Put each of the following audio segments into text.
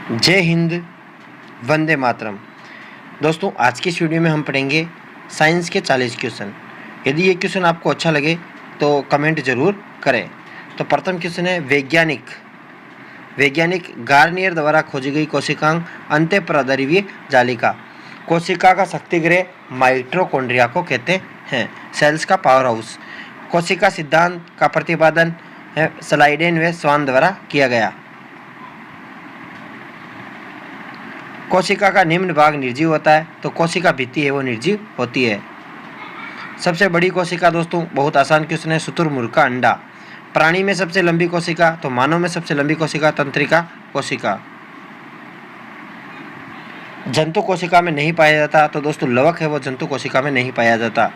जय हिंद, वंदे मातरम। दोस्तों, आज की इस वीडियो में हम पढ़ेंगे साइंस के 40 क्वेश्चन। यदि ये क्वेश्चन आपको अच्छा लगे तो कमेंट जरूर करें। तो प्रथम क्वेश्चन है, वैज्ञानिक गार्नियर द्वारा खोजी गई कोशिकांग अंतःपराद्रव्य जालिका। कोशिका का शक्तिगृह माइटोकॉन्ड्रिया को कहते हैं। सेल्स का पावर हाउस। कोशिका सिद्धांत का प्रतिपादन स्लाइडेन व स्वान द्वारा किया गया। कोशिका का निम्न भाग निर्जीव होता है, तो कोशिका भित्ति है वो निर्जीव होती है। सबसे बड़ी कोशिका दोस्तों, बहुत आसान क्वेश्चन है, शुतुरमुर्ग का अंडा। प्राणी में सबसे लंबी कोशिका, तो मानव में सबसे लंबी कोशिका तंत्रिका कोशिका। जंतु कोशिका में नहीं पाया जाता, तो दोस्तों लवक है वो जंतु कोशिका में नहीं पाया जाता।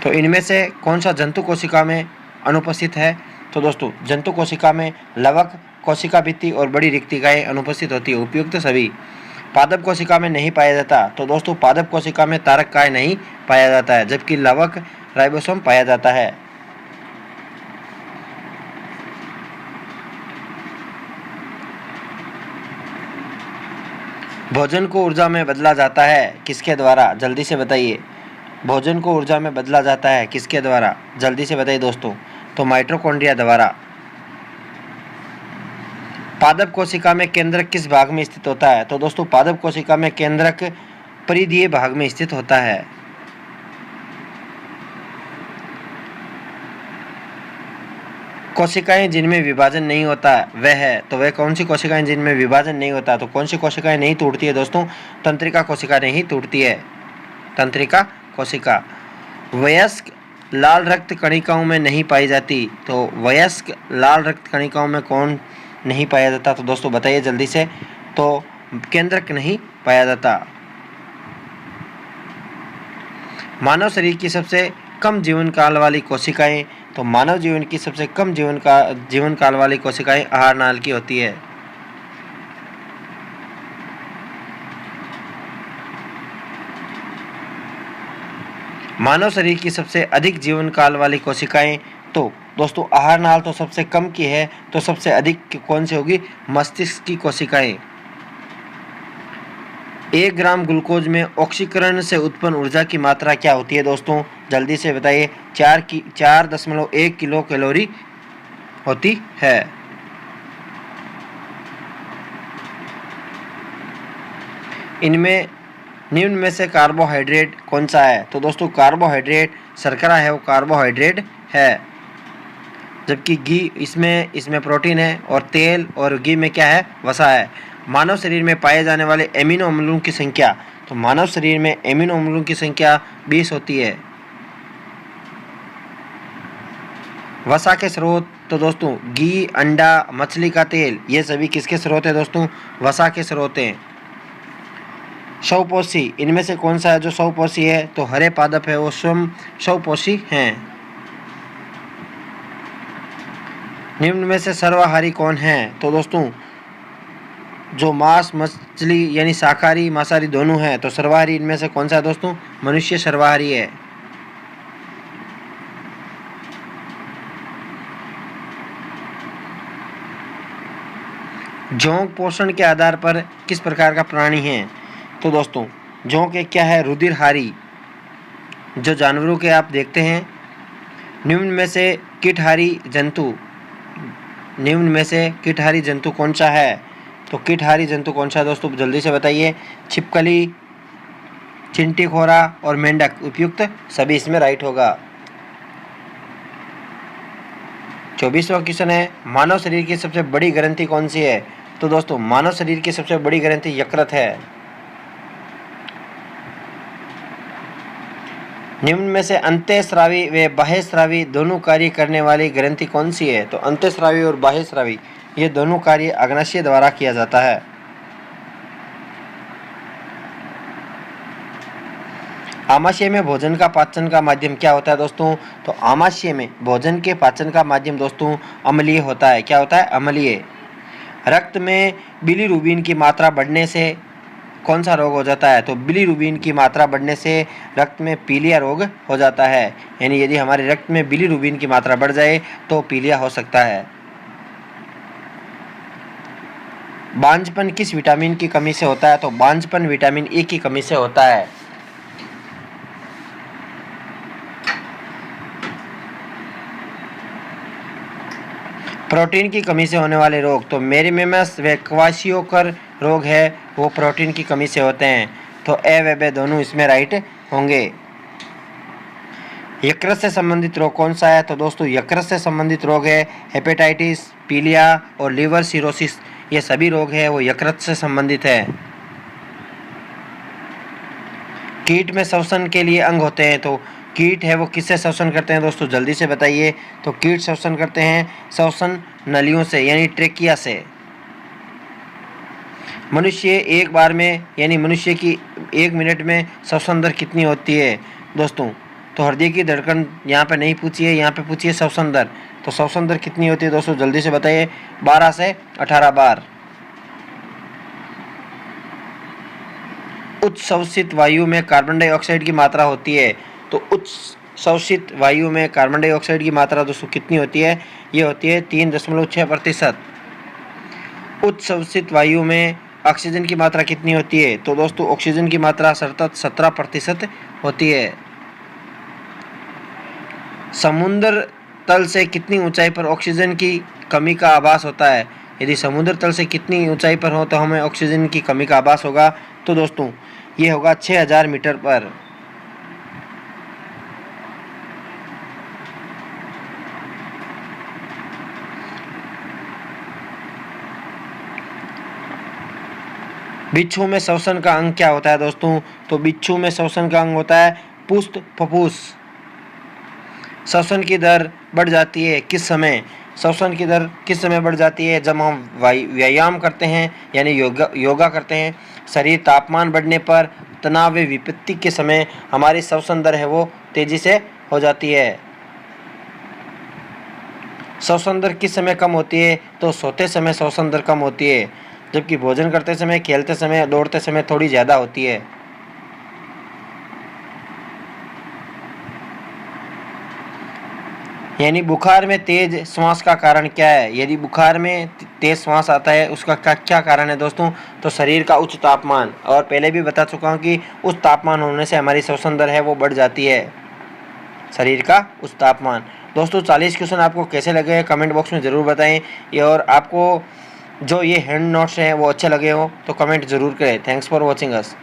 तो इनमें से कौन सा जंतु कोशिका में अनुपस्थित है? तो दोस्तों जंतु कोशिका में लवक, कोशिका भित्ति और बड़ी रिक्तिकाएं अनुपस्थित होती है। उपयुक्त सभी। पादप कोशिका में नहीं पाया जाता, तो दोस्तों पादप कोशिका में तारक काय नहीं पाया जाता है, जबकि लवक राइबोसोम पाया जाता है। भोजन को ऊर्जा में बदला जाता है किसके द्वारा? जल्दी से बताइए। भोजन को ऊर्जा में बदला जाता है किसके द्वारा? जल्दी से बताइए दोस्तों। तो माइटोकॉन्ड्रिया द्वारा। पादप कोशिका में केंद्रक किस भाग में स्थित होता है? तो दोस्तों पादप कोशिका में केंद्रक परिधीय भाग में स्थित होता है। कोशिकाएं जिनमें विभाजन नहीं होता वह है, तो वह कौन सी कोशिकाएं जिनमें विभाजन नहीं होता? तो कौन सी कोशिकाएं नहीं टूटती है दोस्तों? तंत्रिका कोशिका नहीं टूटती है, तंत्रिका कोशिका। वयस्क लाल रक्त कणिकाओं में नहीं पाई जाती, तो वयस्क लाल रक्त कणिकाओं में कौन नहीं पाया जाता? तो दोस्तों बताइए जल्दी से। तो केंद्रक नहीं पाया जाता। मानव शरीर की सबसे कम जीवन काल वाली कोशिकाएं, तो मानव जीवन की सबसे कम जीवन काल वाली कोशिकाएं आहार नाल की होती है। मानव शरीर की सबसे अधिक जीवन काल वाली कोशिकाएं, तो दोस्तों आहार नाल तो सबसे कम की है, तो सबसे अधिक कौन सी होगी? मस्तिष्क की कोशिकाएं। 1 ग्राम ग्लूकोज में ऑक्सीकरण से उत्पन्न ऊर्जा की मात्रा क्या होती है दोस्तों? जल्दी से बताइए। 4.1 किलो कैलोरी होती है। इनमें निम्न में से कार्बोहाइड्रेट कौन सा है? तो दोस्तों कार्बोहाइड्रेट शर्करा है, वो कार्बोहाइड्रेट है। जबकि घी इसमें प्रोटीन है, और तेल और घी में क्या है? वसा है। मानव शरीर में पाए जाने वाले एमिनो अम्लों की संख्या, तो मानव शरीर में एमिनो अम्लों की संख्या 20 होती है। वसा के स्रोत, तो दोस्तों घी, अंडा, मछली का तेल, ये सभी किसके स्रोत है दोस्तों? वसा के स्रोत हैं। शवपोषी, इनमें से कौन सा है जो शवपोषी है? तो हरे पादप है वो स्वयं शवपोषी हैं। निम्न में से सर्वाहारी कौन है? तो दोस्तों जो मांस मछली यानी शाकाहारी मांसाहारी दोनों है, तो सर्वाहारी इनमें से कौन सा है दोस्तों? मनुष्य सर्वाहारी है। जोंक पोषण के आधार पर किस प्रकार का प्राणी है? तो दोस्तों जोंक एक क्या है? रुधिरहारी, जो जानवरों के आप देखते हैं। निम्न में से कीटहारी जंतु कौन सा है? तो कीटहारी जंतु कौन सा है दोस्तों? जल्दी से बताइए। छिपकली, चिंटीखोरा और मेंढक। उपयुक्त सभी इसमें राइट होगा। 24वां क्वेश्चन है, मानव शरीर की सबसे बड़ी ग्रंथि कौन सी है? तो दोस्तों मानव शरीर की सबसे बड़ी ग्रंथि यकृत है। निम्न में से अंतःस्रावी व बाह्यस्रावी दोनों कार्य करने वाली ग्रंथि कौन सी है? तो अंतःस्रावी और बाह्यस्रावी ये दोनों कार्य अग्नाशय द्वारा किया जाता है। आमाशय में भोजन का पाचन का माध्यम क्या होता है दोस्तों? तो आमाशय में भोजन के पाचन का माध्यम दोस्तों अम्लीय होता है। क्या होता है? अम्लीय। रक्त में बिलीरुबिन की मात्रा बढ़ने से कौन सा रोग हो जाता है? तो बिलीरुबिन की मात्रा बढ़ने से रक्त में पीलिया रोग हो जाता है। यानी यदि हमारे रक्त में बिलीरुबिन की मात्रा बढ़ जाए तो पीलिया हो सकता है। बांझपन किस विटामिन की कमी से होता है? तो बांझपन विटामिन ए की कमी से होता है। प्रोटीन की कमी से होने वाले रोग, तो मेरीमेमस व क्वाशियोकर रोग है वो प्रोटीन की कमी से होते हैं। तो ए व बी दोनों इसमें राइट होंगे। यकृत से संबंधित रोग कौन सा है? तो दोस्तों यकृत से संबंधित रोग है हेपेटाइटिस, पीलिया और लिवर सिरोसिस। ये सभी रोग है वो यकृत से संबंधित है। कीट में श्वसन के लिए अंग होते हैं, तो कीट है वो किससे श्वसन करते हैं दोस्तों? जल्दी से बताइए। तो कीट श्वसन करते हैं श्वसन नलियों से यानी ट्रेकिया से। मनुष्य एक बार में यानी मनुष्य की 1 मिनट में श्वसन दर कितनी होती है दोस्तों? तो हृदय की धड़कन यहाँ पे नहीं पूछी है, यहाँ पे पूछी है श्वसन दर। तो श्वसन दर कितनी होती है दोस्तों? जल्दी से बताइए। 12 से 18 बार। उच्च शोषित वायु में कार्बन डाइऑक्साइड की मात्रा होती है, तो उच्च शोषित वायु में कार्बन डाइऑक्साइड की मात्रा दोस्तों कितनी होती है? ये होती है 3.6%। उच्च शोषित वायु में ऑक्सीजन की मात्रा कितनी होती है? तो दोस्तों ऑक्सीजन की मात्रा 17% होती है। समुद्र तल से कितनी ऊंचाई पर ऑक्सीजन की कमी का आभास होता है? यदि समुद्र तल से कितनी ऊंचाई पर हो तो हमें ऑक्सीजन की कमी का आभास होगा? तो दोस्तों ये होगा 6000 मीटर पर। बिच्छू में श्वसन का अंग क्या होता है दोस्तों? तो बिच्छू में श्वसन का अंग होता है पुष्ट फुफ्फुस। श्वसन की दर बढ़ जाती है किस समय? श्वसन की दर किस समय बढ़ जाती है? जब हम व्यायाम करते हैं यानी योगा करते हैं। शरीर तापमान बढ़ने पर, तनाव व विपत्ति के समय हमारी श्वसन दर है वो तेजी से हो जाती है। श्वसन दर किस समय कम होती है? तो सोते समय श्वसन दर कम होती है, जबकि भोजन करते समय, खेलते समय, दौड़ते समय थोड़ी ज़्यादा होती है। यानी बुखार में तेज श्वास का कारण क्या है? यदि बुखार में तेज श्वास आता है उसका क्या कारण है दोस्तों? तो शरीर का उच्च तापमान, और पहले भी बता चुका हूँ कि उच्च तापमान होने से हमारी श्वसन दर है वो बढ़ जाती है। शरीर का उच्च तापमान। दोस्तों 40 क्वेश्चन आपको कैसे लगे कमेंट बॉक्स में ज़रूर बताएं। और आपको जो ये हैंड नोट्स हैं वो अच्छे लगे हो तो कमेंट ज़रूर करें। Thanks for watching us.